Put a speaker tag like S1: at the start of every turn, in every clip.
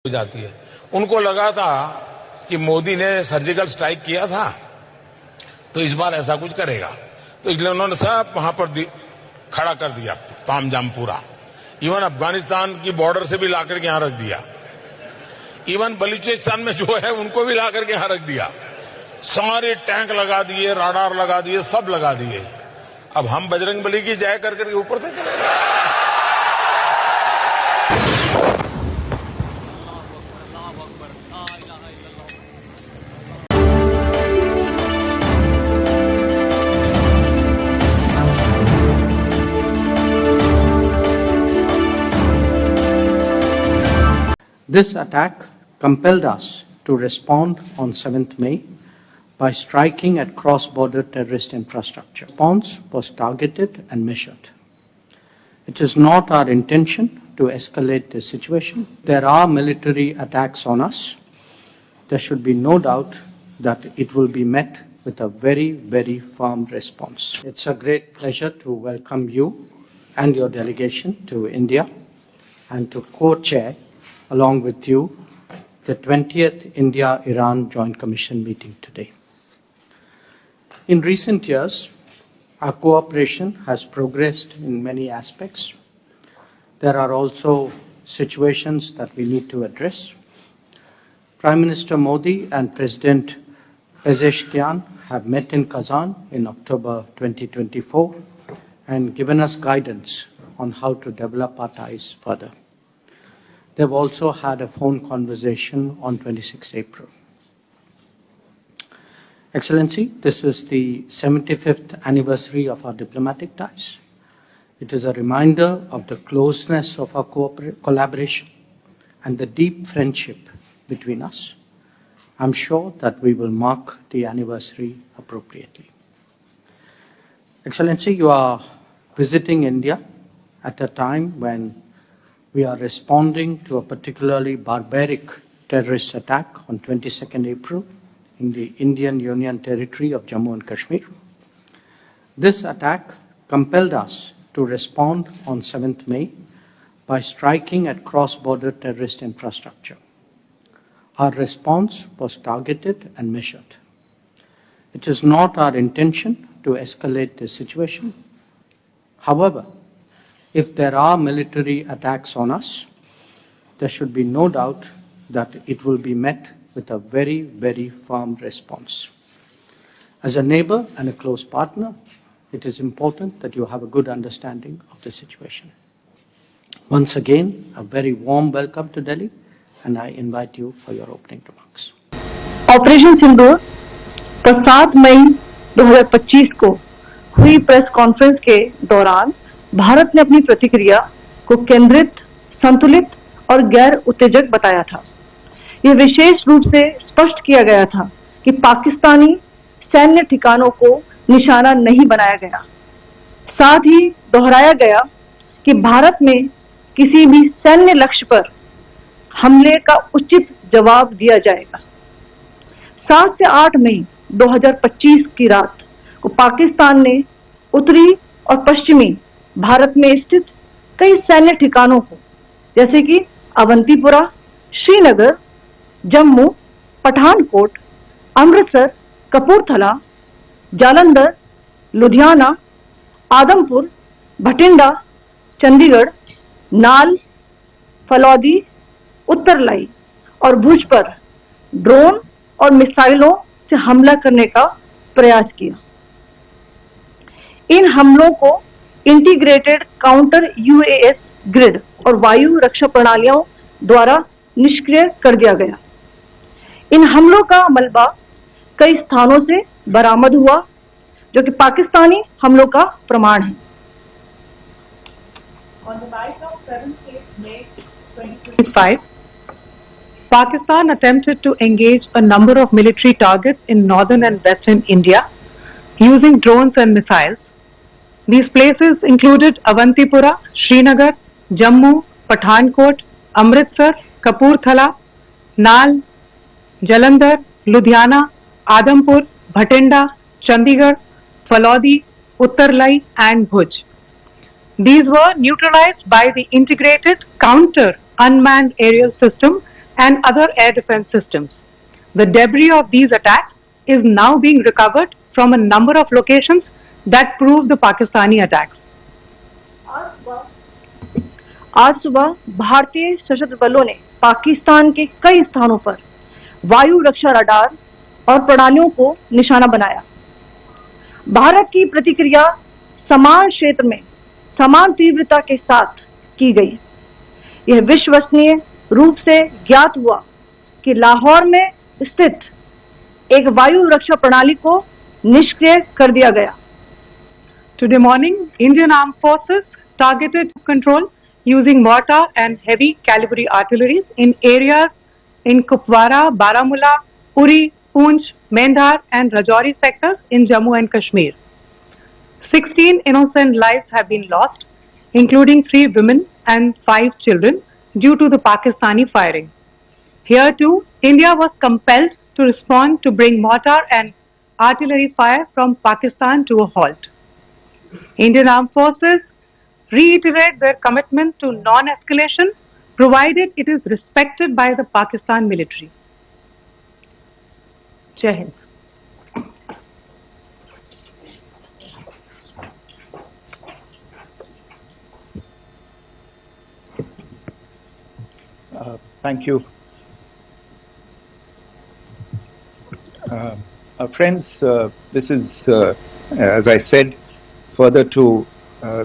S1: हो जाती है। उनको लगा था कि मोदी ने सर्जिकल स्ट्राइक किया था तो इस बार ऐसा कुछ करेगा, तो इसलिए उन्होंने सब वहां पर खड़ा कर दिया तामझाम पूरा। इवन अफगानिस्तान की बॉर्डर से भी लाकर के यहां रख दिया, इवन बलूचिस्तान में जो है उनको भी लाकर के यहां रख दिया। सारे टैंक लगा दिए, राडार लगा दिए, सब लगा दिए। अब हम बजरंगबली की जय कर करके ऊपर से चले।
S2: This attack compelled us to respond on 7th May by striking at cross-border terrorist infrastructure. Response was targeted and measured. It is not our intention to escalate the situation. There are military attacks on us. There should be no doubt that it will be met with a very, very firm response. It's a great pleasure to welcome you and your delegation to India and to co-chair along with you the 20th India-Iran Joint Commission meeting today. In recent years, our cooperation has progressed in many aspects. There are also situations that we need to address. Prime Minister Modi and President Pezeshkian have met in Kazan in October 2024 and given us guidance on how to develop our ties further. They've also had a phone conversation on 26 April. Excellency, this is the 75th anniversary of our diplomatic ties. It is a reminder of the closeness of our collaboration and the deep friendship between us. I'm sure that we will mark the anniversary appropriately. Excellency, you are visiting India at a time when we are responding to a particularly barbaric terrorist attack on 22nd April in the Indian Union territory of Jammu and Kashmir. This attack compelled us to respond on 7th May by striking at cross-border terrorist infrastructure. Our response was targeted and measured. It is not our intention to escalate the situation. However, if there are military attacks on us, there should be no doubt that it will be met with a very, very firm response. As a neighbor and a close partner, it is important that you have a good understanding of the situation. Once again, a very warm welcome to Delhi, and I invite you for your opening remarks.
S3: Operation Sindoor पर 7 मई 2025 को हुई press conference के दौरान भारत ने अपनी प्रतिक्रिया को केंद्रित, संतुलित और गैर उत्तेजक बताया था। यह विशेष रूप से स्पष्ट किया गया था कि पाकिस्तानी सैन्य ठिकानों को निशाना नहीं बनाया गया। साथ ही दोहराया गया कि भारत में किसी भी सैन्य लक्ष्य पर हमले का उचित जवाब दिया जाएगा। 7 से 8 मई 2025 की रात को पाकिस्तान ने उत्तरी और पश्चिमी भारत में स्थित कई सैन्य ठिकानों को, जैसे कि अवंतीपुरा, श्रीनगर, जम्मू, पठानकोट, अमृतसर, कपूरथला, जालंधर, लुधियाना, आदमपुर, भटिंडा, चंडीगढ़, नाल, फलौदी, उत्तरलाई और भुज पर ड्रोन और मिसाइलों से हमला करने का प्रयास किया। इन हमलों को इंटीग्रेटेड काउंटर यूएएस ग्रिड और वायु रक्षा प्रणालियों द्वारा निष्क्रिय कर दिया गया। इन हमलों का मलबा कई स्थानों से बरामद हुआ, जो कि पाकिस्तानी हमलों का प्रमाण है। On the night of 7th May 2025, Pakistan attempted to engage a number of military targets in northern and western India using drones and missiles. These places included Avantipura, Srinagar, Jammu, Pathankot, Amritsar, Kapurthala, Nal, Jalandhar, Ludhiana, Adampur, Bhatinda, Chandigarh, Falodi, Uttarlai and Bhuj. These were neutralized by the integrated counter unmanned aerial system and other air defense systems. The debris of these attacks is now being recovered from a number of locations that prove the Pakistani attacks. आज सुबह भारतीय सशस्त्र बलों ने पाकिस्तान के कई स्थानों पर वायु रक्षा रडार और प्रणालियों को निशाना बनाया। भारत की प्रतिक्रिया समान क्षेत्र में समान तीव्रता के साथ की गई। यह विश्वसनीय रूप से ज्ञात हुआ कि लाहौर में स्थित एक वायु रक्षा प्रणाली को निष्क्रिय कर दिया गया। Today morning, Indian Armed Forces targeted control using mortar and heavy calibre artillery in areas in Kupwara, Baramulla, Uri, Poonch, Mendhar and Rajouri sectors in Jammu and Kashmir. 16 innocent lives have been lost, including 3 women and 5 children due to the Pakistani firing. Here too, India was compelled to respond to bring mortar and artillery fire from Pakistan to a halt. Indian Armed Forces reiterate their commitment to non-escalation provided it is respected by the Pakistan military. Jai Hind.
S4: Thank you. Friends, this is, as I said, further to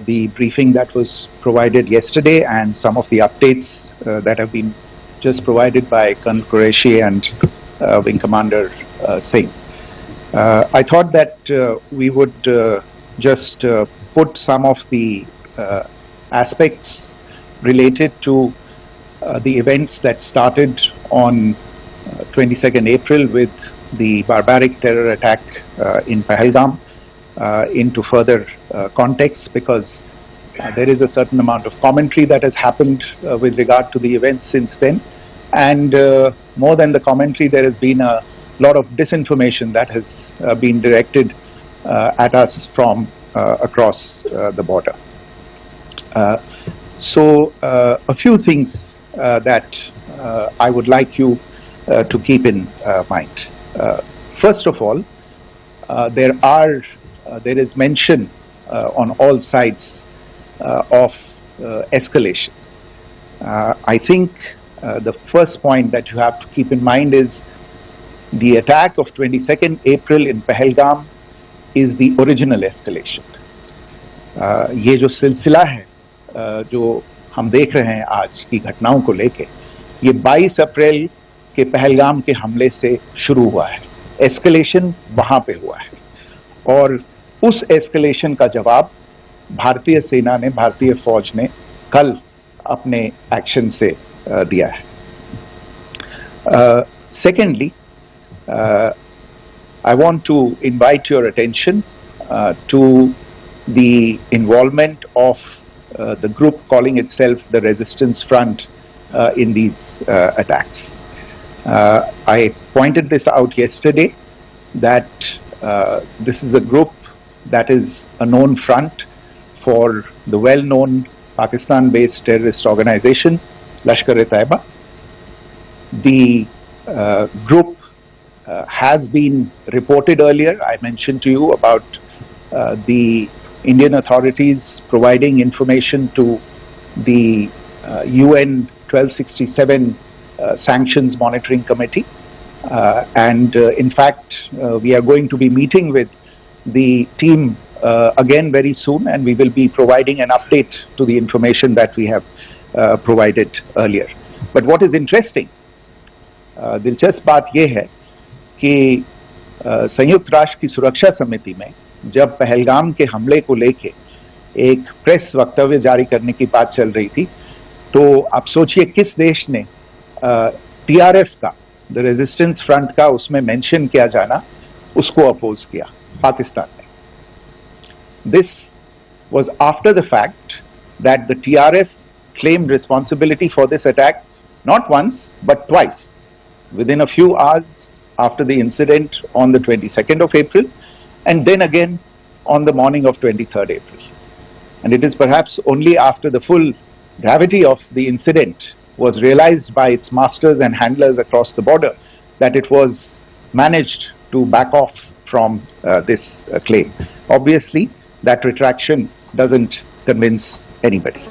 S4: the briefing that was provided yesterday and some of the updates that have been just provided by Colonel Qureshi and Wing Commander Singh. I thought that we would just put some of the aspects related to the events that started on 22nd April with the barbaric terror attack in Pahalgam into further context, because there is a certain amount of commentary that has happened with regard to the events since then, and more than the commentary, there has been a lot of disinformation that has been directed at us from across the border. So a few things that I would like you to keep in mind. First of all, there is mention on all sides of escalation. I think the first point that you have to keep in mind is the attack of 22nd April in Pahalgam is the original escalation. ये जो सिलसिला है जो हम देख रहे हैं आज की घटनाओं को लेके, ये 22 अप्रैल के पहलगाम के हमले से शुरू हुआ है। एस्केलेशन वहां पे हुआ है और उस एस्केलेशन का जवाब भारतीय सेना ने, भारतीय फौज ने कल अपने एक्शन से दिया है। Secondly, I want to invite your attention to the involvement of the group calling itself the Resistance Front in these attacks. I pointed this out yesterday that this is a group that is a known front for the well-known Pakistan-based terrorist organization Lashkar-e-Taiba. The group has been reported earlier. I mentioned to you about the Indian authorities providing information to the UN 1267 Sanctions Monitoring Committee. And in fact, we are going to be meeting with the team again very soon, and we will be providing an update to the information that we have provided earlier. But what is interesting, दिलचस्प बात यह है कि संयुक्त राष्ट्र की सुरक्षा समिति में जब पहलगाम के हमले को लेके एक प्रेस वक्तव्य जारी करने की बात चल रही थी, तो आप सोचिए किस देश ने टीआरएफ का, द रेजिस्टेंस फ्रंट का उसमें मेंशन किया जाना, उसको अपोज किया, पाकिस्तान ने. This was after the fact that the TRF claimed responsibility for this attack not once but twice within a few hours after the incident on the 22nd of April and then again on the morning of 23rd April. And it is perhaps only after the full gravity of the incident was realized by its masters and handlers across the border that it was managed to back off from this claim. Obviously, that retraction doesn't convince anybody.